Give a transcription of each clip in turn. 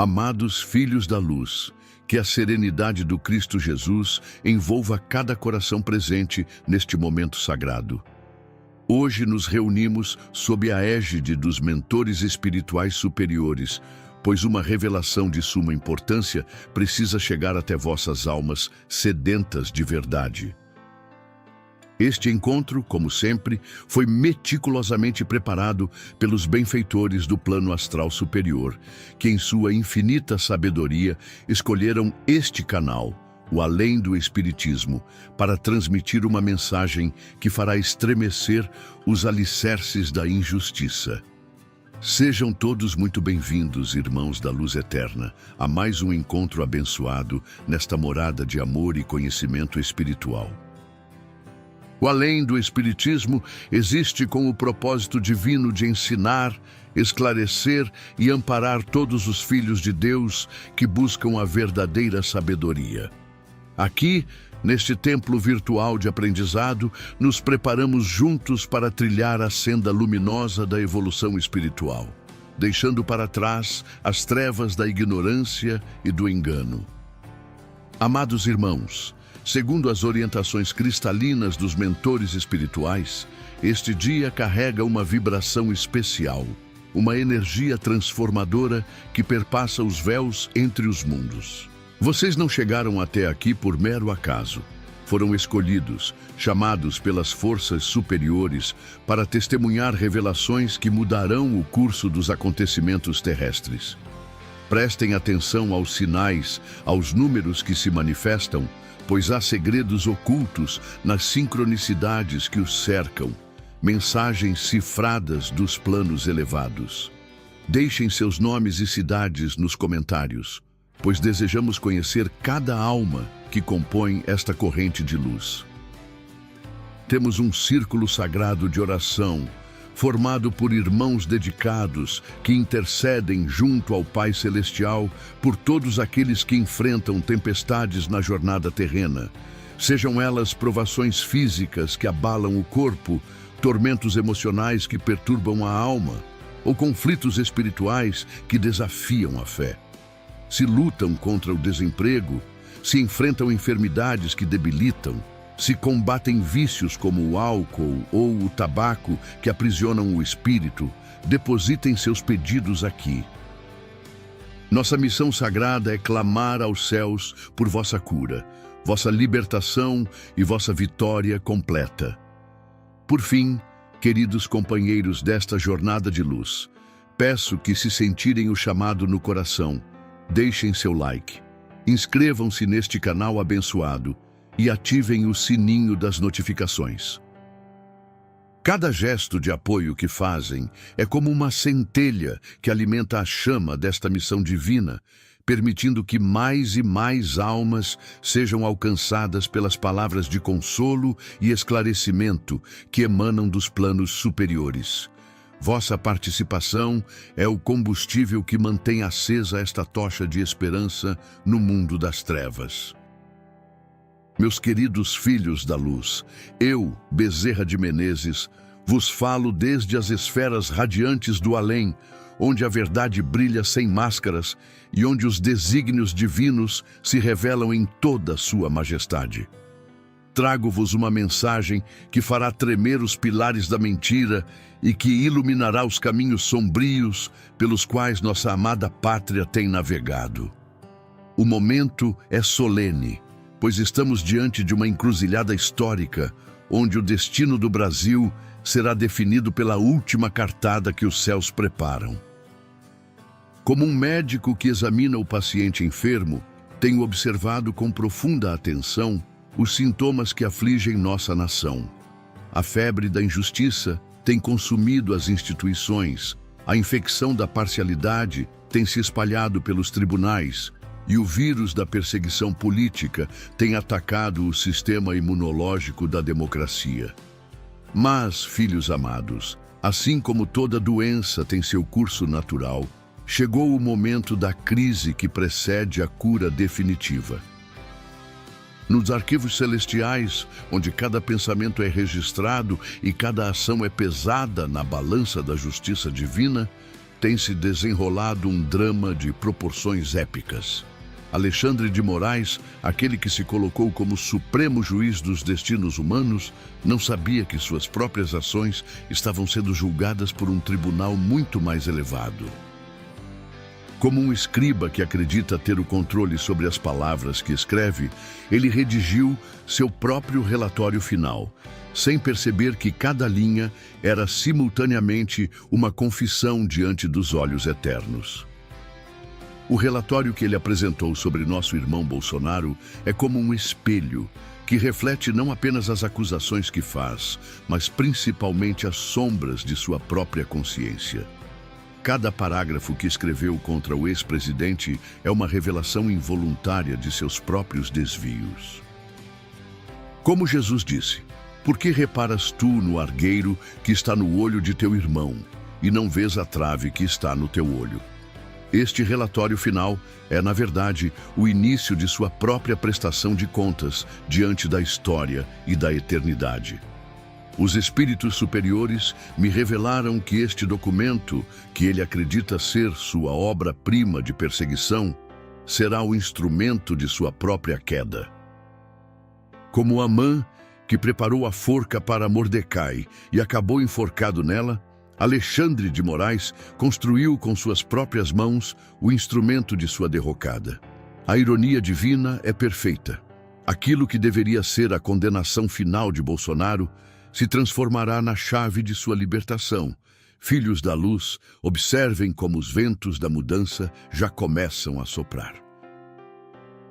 Amados filhos da luz, que a serenidade do Cristo Jesus envolva cada coração presente neste momento sagrado. Hoje nos reunimos sob a égide dos mentores espirituais superiores, pois uma revelação de suma importância precisa chegar até vossas almas sedentas de verdade. Este encontro, como sempre, foi meticulosamente preparado pelos benfeitores do plano astral superior, que em sua infinita sabedoria escolheram este canal, o Além do Espiritismo, para transmitir uma mensagem que fará estremecer os alicerces da injustiça. Sejam todos muito bem-vindos, irmãos da luz eterna, a mais um encontro abençoado nesta morada de amor e conhecimento espiritual. O Além do Espiritismo existe com o propósito divino de ensinar, esclarecer e amparar todos os filhos de Deus que buscam a verdadeira sabedoria. Aqui, neste templo virtual de aprendizado, nos preparamos juntos para trilhar a senda luminosa da evolução espiritual, deixando para trás as trevas da ignorância e do engano. Amados irmãos, segundo as orientações cristalinas dos mentores espirituais, este dia carrega uma vibração especial, uma energia transformadora que perpassa os véus entre os mundos. Vocês não chegaram até aqui por mero acaso. Foram escolhidos, chamados pelas forças superiores para testemunhar revelações que mudarão o curso dos acontecimentos terrestres. Prestem atenção aos sinais, aos números que se manifestam, pois há segredos ocultos nas sincronicidades que os cercam, mensagens cifradas dos planos elevados. Deixem seus nomes e cidades nos comentários, pois desejamos conhecer cada alma que compõe esta corrente de luz. Temos um círculo sagrado de oração, formado por irmãos dedicados que intercedem junto ao Pai Celestial por todos aqueles que enfrentam tempestades na jornada terrena, sejam elas provações físicas que abalam o corpo, tormentos emocionais que perturbam a alma, ou conflitos espirituais que desafiam a fé. Se lutam contra o desemprego, se enfrentam enfermidades que debilitam, se combatem vícios como o álcool ou o tabaco que aprisionam o espírito, depositem seus pedidos aqui. Nossa missão sagrada é clamar aos céus por vossa cura, vossa libertação e vossa vitória completa. Por fim, queridos companheiros desta jornada de luz, peço que, se sentirem o chamado no coração, deixem seu like, inscrevam-se neste canal abençoado e ativem o sininho das notificações. Cada gesto de apoio que fazem é como uma centelha que alimenta a chama desta missão divina, permitindo que mais e mais almas sejam alcançadas pelas palavras de consolo e esclarecimento que emanam dos planos superiores. Vossa participação é o combustível que mantém acesa esta tocha de esperança no mundo das trevas. Meus queridos filhos da luz, eu, Bezerra de Menezes, vos falo desde as esferas radiantes do além, onde a verdade brilha sem máscaras e onde os desígnios divinos se revelam em toda a sua majestade. Trago-vos uma mensagem que fará tremer os pilares da mentira e que iluminará os caminhos sombrios pelos quais nossa amada pátria tem navegado. O momento é solene, pois estamos diante de uma encruzilhada histórica, onde o destino do Brasil será definido pela última cartada que os céus preparam. Como um médico que examina o paciente enfermo, tenho observado com profunda atenção os sintomas que afligem nossa nação. A febre da injustiça tem consumido as instituições, a infecção da parcialidade tem se espalhado pelos tribunais e o vírus da perseguição política tem atacado o sistema imunológico da democracia. Mas, filhos amados, assim como toda doença tem seu curso natural, chegou o momento da crise que precede a cura definitiva. Nos arquivos celestiais, onde cada pensamento é registrado e cada ação é pesada na balança da justiça divina, tem se desenrolado um drama de proporções épicas. Alexandre de Moraes, aquele que se colocou como supremo juiz dos destinos humanos, não sabia que suas próprias ações estavam sendo julgadas por um tribunal muito mais elevado. Como um escriba que acredita ter o controle sobre as palavras que escreve, ele redigiu seu próprio relatório final, sem perceber que cada linha era simultaneamente uma confissão diante dos olhos eternos. O relatório que ele apresentou sobre nosso irmão Bolsonaro é como um espelho que reflete não apenas as acusações que faz, mas principalmente as sombras de sua própria consciência. Cada parágrafo que escreveu contra o ex-presidente é uma revelação involuntária de seus próprios desvios. Como Jesus disse, por que reparas tu no argueiro que está no olho de teu irmão, e não vês a trave que está no teu olho? Este relatório final é, na verdade, o início de sua própria prestação de contas diante da história e da eternidade. Os espíritos superiores me revelaram que este documento, que ele acredita ser sua obra-prima de perseguição, será o instrumento de sua própria queda. Como Amã, que preparou a forca para Mordecai e acabou enforcado nela, Alexandre de Moraes construiu com suas próprias mãos o instrumento de sua derrocada. A ironia divina é perfeita. Aquilo que deveria ser a condenação final de Bolsonaro se transformará na chave de sua libertação. Filhos da luz, observem como os ventos da mudança já começam a soprar.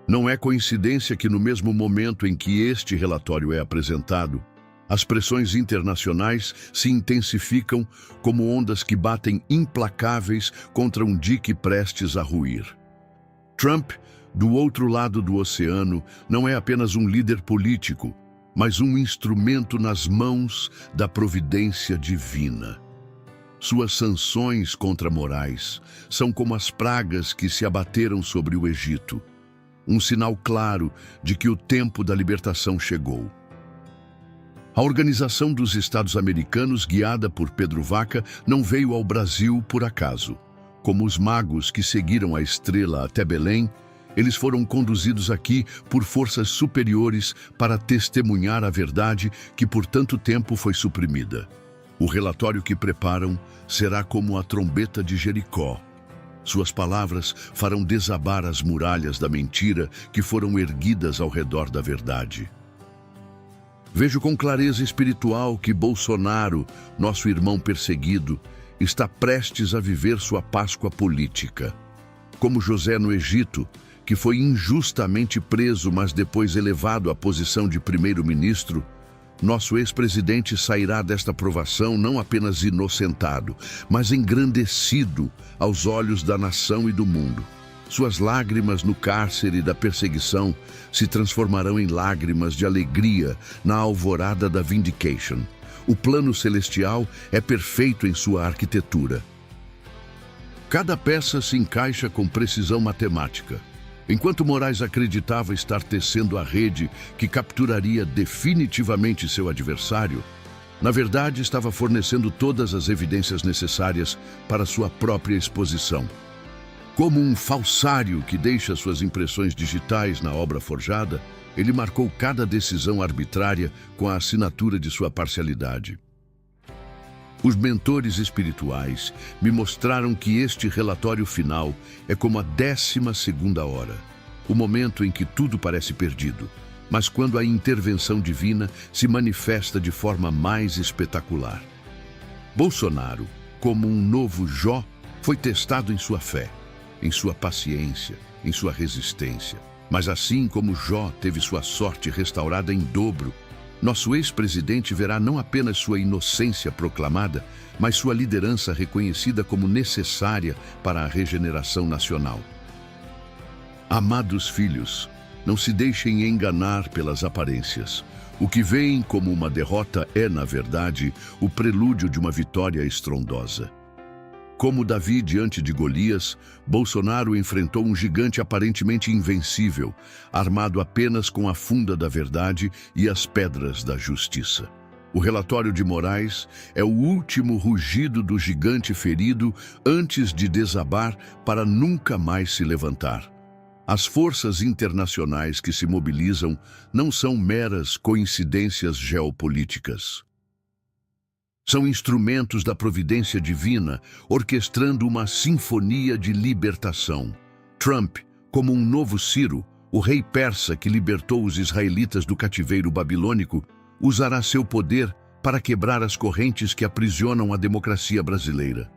Não é coincidência que no mesmo momento em que este relatório é apresentado, as pressões internacionais se intensificam como ondas que batem implacáveis contra um dique prestes a ruir. Trump, do outro lado do oceano, não é apenas um líder político, mas um instrumento nas mãos da providência divina. Suas sanções contra Moraes são como as pragas que se abateram sobre o Egito, um sinal claro de que o tempo da libertação chegou. A Organização dos Estados Americanos, guiada por Pedro Vaca, não veio ao Brasil por acaso. Como os magos que seguiram a estrela até Belém, eles foram conduzidos aqui por forças superiores para testemunhar a verdade que por tanto tempo foi suprimida. O relatório que preparam será como a trombeta de Jericó. Suas palavras farão desabar as muralhas da mentira que foram erguidas ao redor da verdade. Vejo com clareza espiritual que Bolsonaro, nosso irmão perseguido, está prestes a viver sua Páscoa política. Como José no Egito, que foi injustamente preso, mas depois elevado à posição de primeiro-ministro, nosso ex-presidente sairá desta provação não apenas inocentado, mas engrandecido aos olhos da nação e do mundo. Suas lágrimas no cárcere da perseguição se transformarão em lágrimas de alegria na alvorada da vindication. O plano celestial é perfeito em sua arquitetura. Cada peça se encaixa com precisão matemática. Enquanto Moraes acreditava estar tecendo a rede que capturaria definitivamente seu adversário, na verdade estava fornecendo todas as evidências necessárias para sua própria exposição. Como um falsário que deixa suas impressões digitais na obra forjada, ele marcou cada decisão arbitrária com a assinatura de sua parcialidade. Os mentores espirituais me mostraram que este relatório final é como a 12ª hora, o momento em que tudo parece perdido, mas quando a intervenção divina se manifesta de forma mais espetacular. Bolsonaro, como um novo Jó, foi testado em sua fé, em sua paciência, em sua resistência. Mas assim como Jó teve sua sorte restaurada em dobro, nosso ex-presidente verá não apenas sua inocência proclamada, mas sua liderança reconhecida como necessária para a regeneração nacional. Amados filhos, não se deixem enganar pelas aparências. O que veem como uma derrota é, na verdade, o prelúdio de uma vitória estrondosa. Como Davi diante de Golias, Bolsonaro enfrentou um gigante aparentemente invencível, armado apenas com a funda da verdade e as pedras da justiça. O relatório de Moraes é o último rugido do gigante ferido antes de desabar para nunca mais se levantar. As forças internacionais que se mobilizam não são meras coincidências geopolíticas. São instrumentos da providência divina, orquestrando uma sinfonia de libertação. Trump, como um novo Ciro, o rei persa que libertou os israelitas do cativeiro babilônico, usará seu poder para quebrar as correntes que aprisionam a democracia brasileira.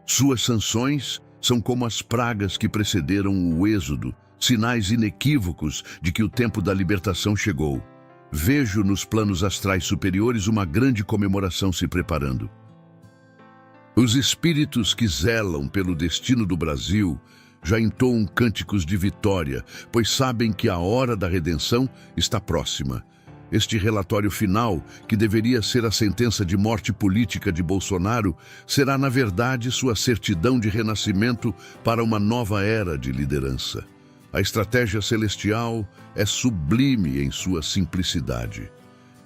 Suas sanções são como as pragas que precederam o êxodo, sinais inequívocos de que o tempo da libertação chegou. Vejo nos planos astrais superiores uma grande comemoração se preparando. Os espíritos que zelam pelo destino do Brasil já entoam cânticos de vitória, pois sabem que a hora da redenção está próxima. Este relatório final, que deveria ser a sentença de morte política de Bolsonaro, será, na verdade, sua certidão de renascimento para uma nova era de liderança. A estratégia celestial é sublime em sua simplicidade.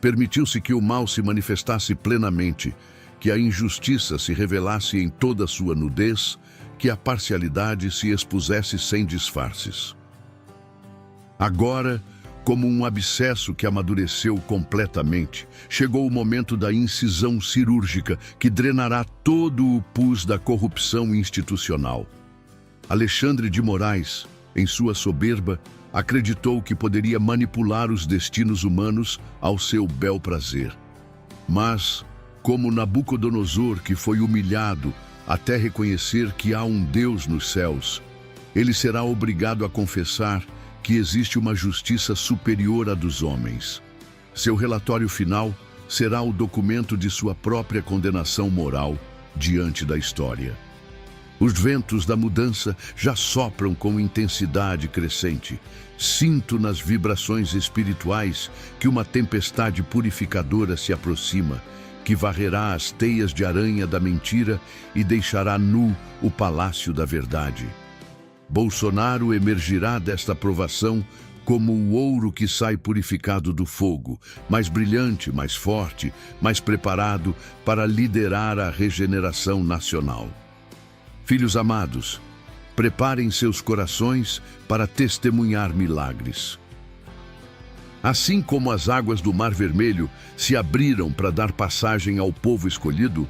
Permitiu-se que o mal se manifestasse plenamente, que a injustiça se revelasse em toda a sua nudez, que a parcialidade se expusesse sem disfarces. Agora, como um abscesso que amadureceu completamente, chegou o momento da incisão cirúrgica que drenará todo o pus da corrupção institucional. Alexandre de Moraes, em sua soberba, acreditou que poderia manipular os destinos humanos ao seu bel prazer. Mas, como Nabucodonosor, que foi humilhado até reconhecer que há um Deus nos céus, ele será obrigado a confessar que existe uma justiça superior à dos homens. Seu relatório final será o documento de sua própria condenação moral diante da história. Os ventos da mudança já sopram com intensidade crescente. Sinto nas vibrações espirituais que uma tempestade purificadora se aproxima, que varrerá as teias de aranha da mentira e deixará nu o palácio da verdade. Bolsonaro emergirá desta provação como o ouro que sai purificado do fogo, mais brilhante, mais forte, mais preparado para liderar a regeneração nacional. Filhos amados, preparem seus corações para testemunhar milagres. Assim como as águas do Mar Vermelho se abriram para dar passagem ao povo escolhido,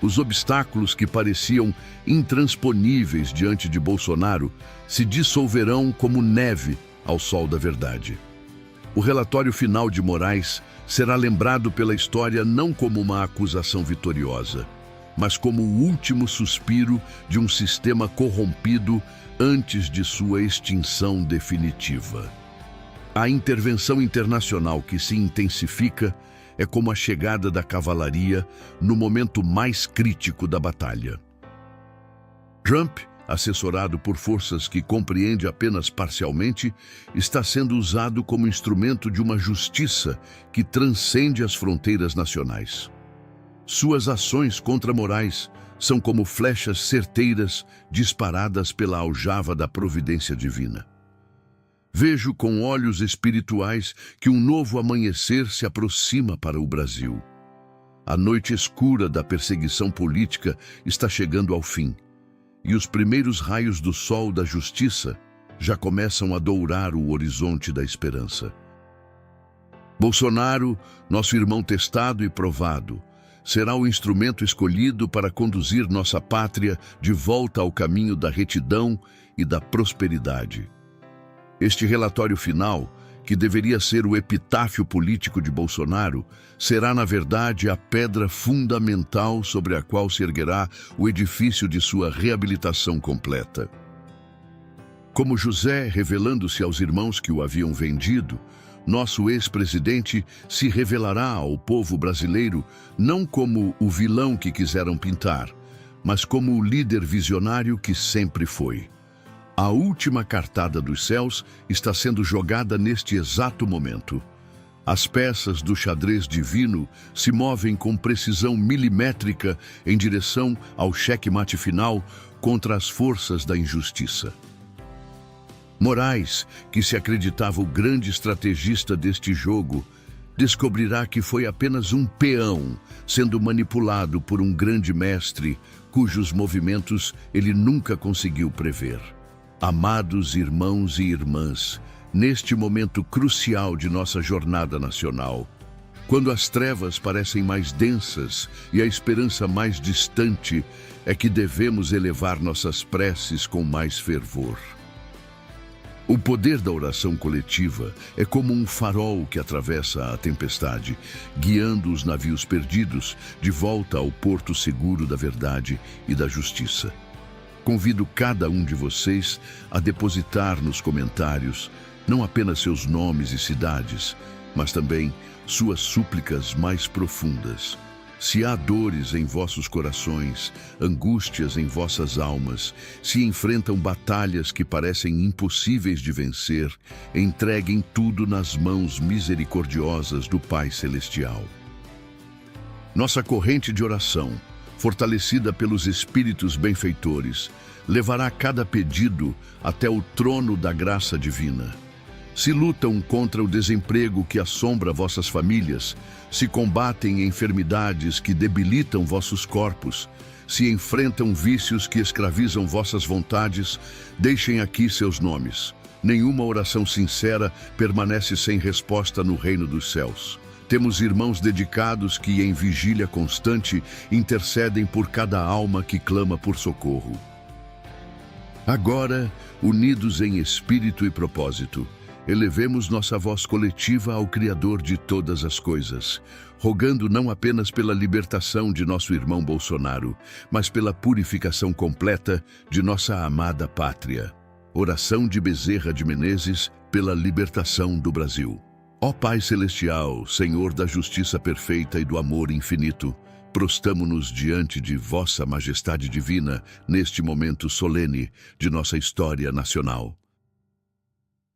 os obstáculos que pareciam intransponíveis diante de Bolsonaro se dissolverão como neve ao sol da verdade. O relatório final de Moraes será lembrado pela história não como uma acusação vitoriosa, mas como o último suspiro de um sistema corrompido antes de sua extinção definitiva. A intervenção internacional que se intensifica é como a chegada da cavalaria no momento mais crítico da batalha. Trump, assessorado por forças que compreende apenas parcialmente, está sendo usado como instrumento de uma justiça que transcende as fronteiras nacionais. Suas ações contra Moraes são como flechas certeiras disparadas pela aljava da providência divina. Vejo com olhos espirituais que um novo amanhecer se aproxima para o Brasil. A noite escura da perseguição política está chegando ao fim, e os primeiros raios do sol da justiça já começam a dourar o horizonte da esperança. Bolsonaro, nosso irmão testado e provado, será o instrumento escolhido para conduzir nossa pátria de volta ao caminho da retidão e da prosperidade. Este relatório final, que deveria ser o epitáfio político de Bolsonaro, será, na verdade, a pedra fundamental sobre a qual se erguerá o edifício de sua reabilitação completa. Como José, revelando-se aos irmãos que o haviam vendido, nosso ex-presidente se revelará ao povo brasileiro não como o vilão que quiseram pintar, mas como o líder visionário que sempre foi. A última cartada dos céus está sendo jogada neste exato momento. As peças do xadrez divino se movem com precisão milimétrica em direção ao xeque-mate final contra as forças da injustiça. Moraes, que se acreditava o grande estrategista deste jogo, descobrirá que foi apenas um peão sendo manipulado por um grande mestre cujos movimentos ele nunca conseguiu prever. Amados irmãos e irmãs, neste momento crucial de nossa jornada nacional, quando as trevas parecem mais densas e a esperança mais distante, é que devemos elevar nossas preces com mais fervor. O poder da oração coletiva é como um farol que atravessa a tempestade, guiando os navios perdidos de volta ao porto seguro da verdade e da justiça. Convido cada um de vocês a depositar nos comentários não apenas seus nomes e cidades, mas também suas súplicas mais profundas. Se há dores em vossos corações, angústias em vossas almas, se enfrentam batalhas que parecem impossíveis de vencer, entreguem tudo nas mãos misericordiosas do Pai Celestial. Nossa corrente de oração, fortalecida pelos Espíritos benfeitores, levará cada pedido até o trono da graça divina. Se lutam contra o desemprego que assombra vossas famílias, se combatem enfermidades que debilitam vossos corpos, se enfrentam vícios que escravizam vossas vontades, deixem aqui seus nomes. Nenhuma oração sincera permanece sem resposta no reino dos céus. Temos irmãos dedicados que, em vigília constante, intercedem por cada alma que clama por socorro. Agora, unidos em espírito e propósito, elevemos nossa voz coletiva ao Criador de todas as coisas, rogando não apenas pela libertação de nosso irmão Bolsonaro, mas pela purificação completa de nossa amada pátria. Oração de Bezerra de Menezes pela libertação do Brasil. Ó Pai Celestial, Senhor da justiça perfeita e do amor infinito, prostamo-nos diante de vossa majestade divina neste momento solene de nossa história nacional.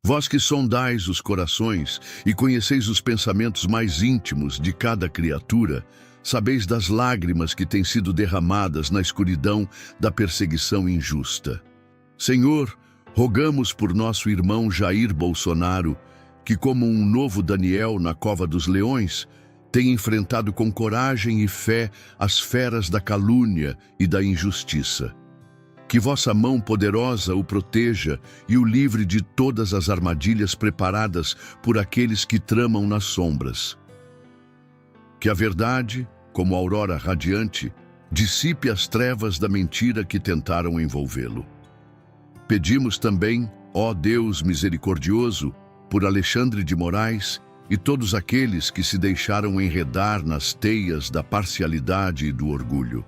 Vós que sondais os corações e conheceis os pensamentos mais íntimos de cada criatura, sabeis das lágrimas que têm sido derramadas na escuridão da perseguição injusta. Senhor, rogamos por nosso irmão Jair Bolsonaro, que como um novo Daniel na cova dos leões, tem enfrentado com coragem e fé as feras da calúnia e da injustiça. Que vossa mão poderosa o proteja e o livre de todas as armadilhas preparadas por aqueles que tramam nas sombras. Que a verdade, como aurora radiante, dissipe as trevas da mentira que tentaram envolvê-lo. Pedimos também, ó Deus misericordioso, por Alexandre de Moraes e todos aqueles que se deixaram enredar nas teias da parcialidade e do orgulho.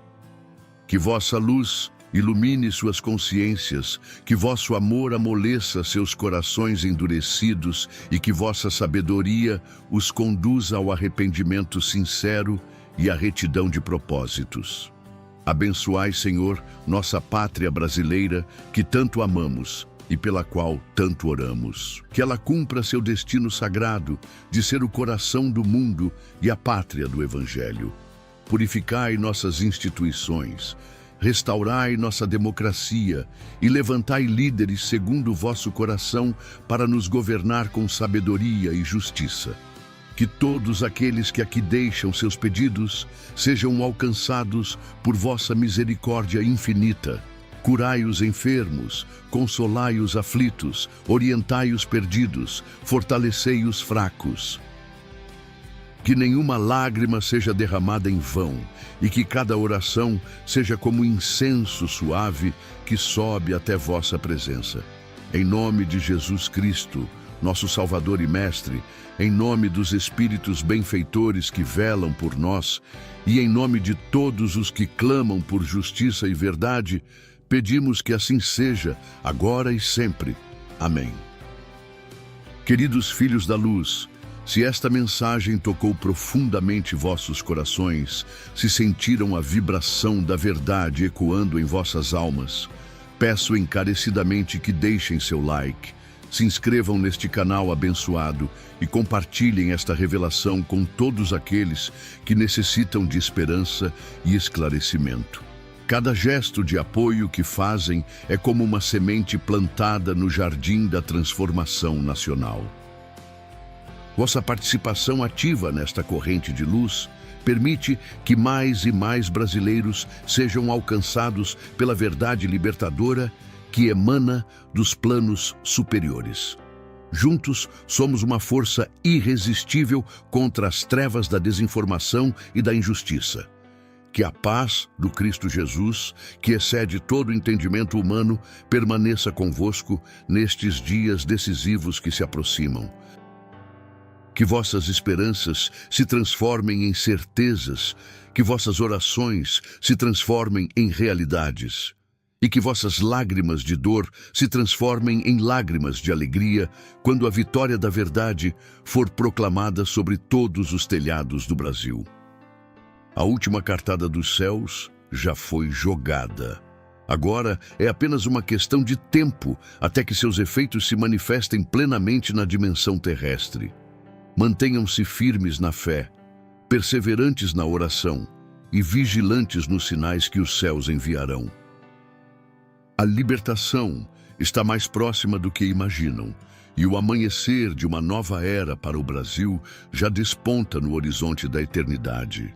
Que vossa luz ilumine suas consciências, que vosso amor amoleça seus corações endurecidos e que vossa sabedoria os conduza ao arrependimento sincero e à retidão de propósitos. Abençoai, Senhor, nossa pátria brasileira, que tanto amamos e pela qual tanto oramos. Que ela cumpra seu destino sagrado de ser o coração do mundo e a pátria do Evangelho. Purificai nossas instituições, restaurai nossa democracia e levantai líderes segundo o vosso coração para nos governar com sabedoria e justiça. Que todos aqueles que aqui deixam seus pedidos sejam alcançados por vossa misericórdia infinita. Curai os enfermos, consolai os aflitos, orientai os perdidos, fortalecei os fracos. Que nenhuma lágrima seja derramada em vão e que cada oração seja como incenso suave que sobe até vossa presença. Em nome de Jesus Cristo, nosso Salvador e Mestre, em nome dos Espíritos benfeitores que velam por nós e em nome de todos os que clamam por justiça e verdade, pedimos que assim seja, agora e sempre. Amém. Queridos filhos da luz, se esta mensagem tocou profundamente vossos corações, se sentiram a vibração da verdade ecoando em vossas almas, peço encarecidamente que deixem seu like, se inscrevam neste canal abençoado e compartilhem esta revelação com todos aqueles que necessitam de esperança e esclarecimento. Cada gesto de apoio que fazem é como uma semente plantada no jardim da transformação nacional. Vossa participação ativa nesta corrente de luz permite que mais e mais brasileiros sejam alcançados pela verdade libertadora que emana dos planos superiores. Juntos, somos uma força irresistível contra as trevas da desinformação e da injustiça. Que a paz do Cristo Jesus, que excede todo entendimento humano, permaneça convosco nestes dias decisivos que se aproximam. Que vossas esperanças se transformem em certezas, que vossas orações se transformem em realidades, e que vossas lágrimas de dor se transformem em lágrimas de alegria quando a vitória da verdade for proclamada sobre todos os telhados do Brasil. A última cartada dos céus já foi jogada. Agora é apenas uma questão de tempo até que seus efeitos se manifestem plenamente na dimensão terrestre. Mantenham-se firmes na fé, perseverantes na oração e vigilantes nos sinais que os céus enviarão. A libertação está mais próxima do que imaginam, e o amanhecer de uma nova era para o Brasil já desponta no horizonte da eternidade.